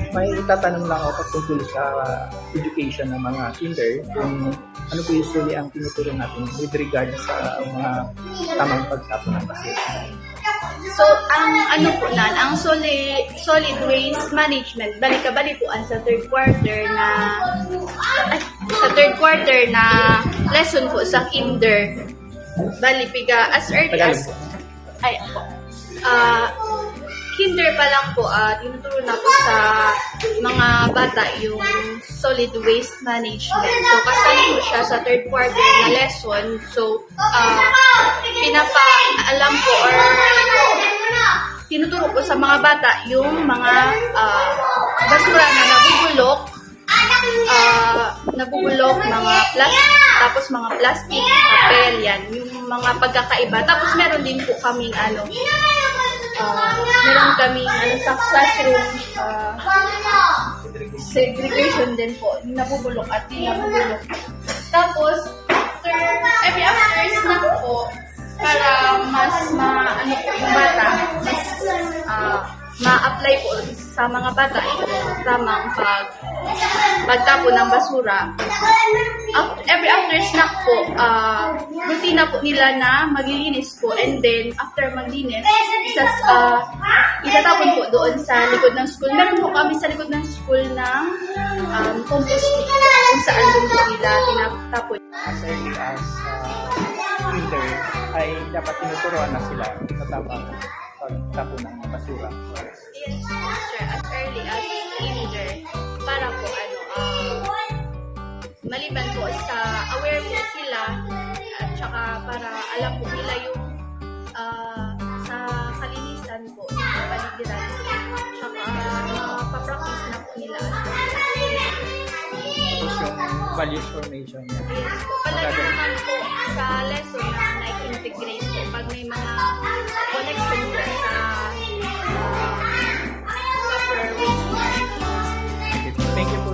May tatanong lang ako tungkol sa education ng mga kinder. Kung ano po usually ang tinuturo natin with regard sa mga tamang pagtapon ng basura. So, ang solid waste management, balik-balikuan sa third quarter na lesson po sa kinder. Balipiga as early as kinder pa lang po, tinuturo na po sa mga bata yung solid waste management. So, kasali po siya sa third quarter na lesson. So, pinapaalam po or tinuturo po sa mga bata yung mga basura na nabubulok, mga plastic, tapos mga plastic, papel, yan, yung mga pagkakaiba. Tapos meron din po kaming sa classroom segregation din po, nabubulok at di nabubulok. Tapos every after snack po, para mas yung bata, mas ma-apply po sa mga bata yung tamang pagtapon ng basura. Every after snack po, rutina po nila na maglilinis po, and then after maglinis, itatapon po doon sa likod ng school. Meron po kami sa likod ng school ng compost pit kung saan doon po nila tinatapon. As early as kinder ay dapat tinuturuan na sila sa tamang pagtapon ng basura. Yes, sir. As early as kinder, para po maliban po sa aware po sila at saka para alam po nila yung sa kalinisan po sa paligiran, tsaka papractice na po nila. Tapos yung values formation niya. Yes po. Palagi naman po sa lesson na na-integrate po pag may mga connection po sa proper waste management. Thank you po.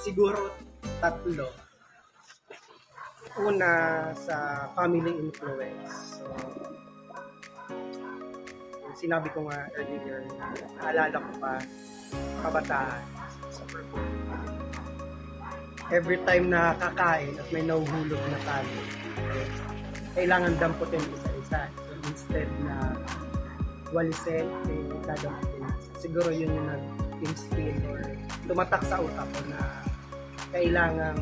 Siguro tatlo. Una, sa family influence. So, sinabi ko nga earlier, naalala ko pa, kabataan, super cool. Every time na kakain at may nahuhulog na tali, kailangan damputin isa-isa. So, instead na walisin, dadamputin. Siguro yun yung nag-instill or tumatak sa utak ko na kailangang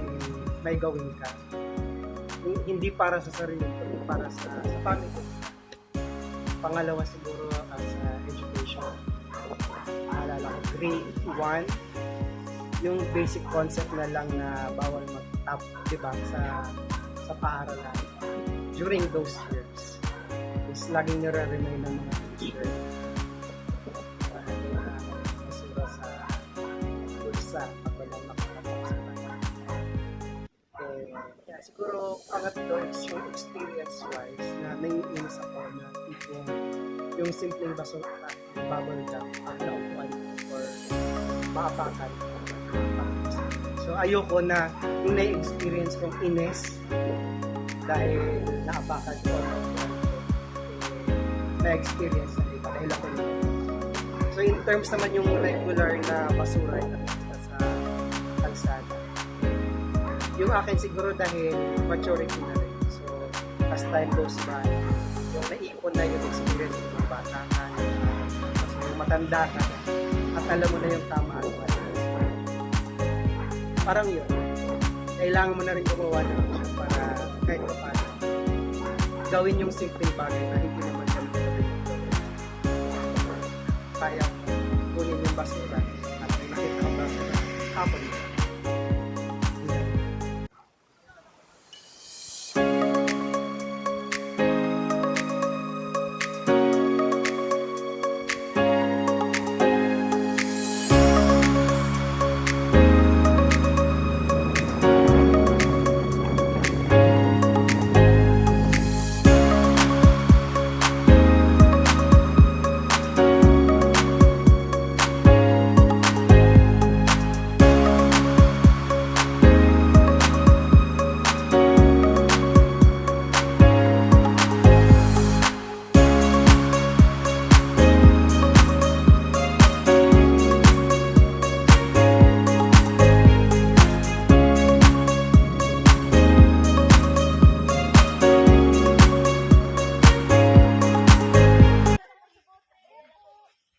may gawin ka. Hindi para sa sarili, kundi para sa family. Pangalawa siguro sa education. Naalala ko, grade 1, yung basic concept na lang na bawal mag-tap, diba, sa paaralan. During those years, is laging nire-remind ng mga teacher basura sa bulsa at walang nakakapag sa tayo. Siguro pangatlo is yung experience-wise na naiinis ako na tipong yung simpleng basura, bubble gum, ang naupuan or maapakan. So ayoko na yung na-experience kong inis dahil naapakan ko na-experience na iba dahil ako nito. So in terms naman yung regular na basura na nakita sa kalsada, yung akin siguro dahil maturity na rin. So as time goes by, yung naipon na yung experience ng bata ka, yung matanda ka, at alam mo na yung tama at mali. Parang yun, kailangan mo na rin gumawa ng action para kahit pa paano gawin yung simpleng bagay na hindi naman kami kaya kunin yung basura at may nakita ang basura hapon.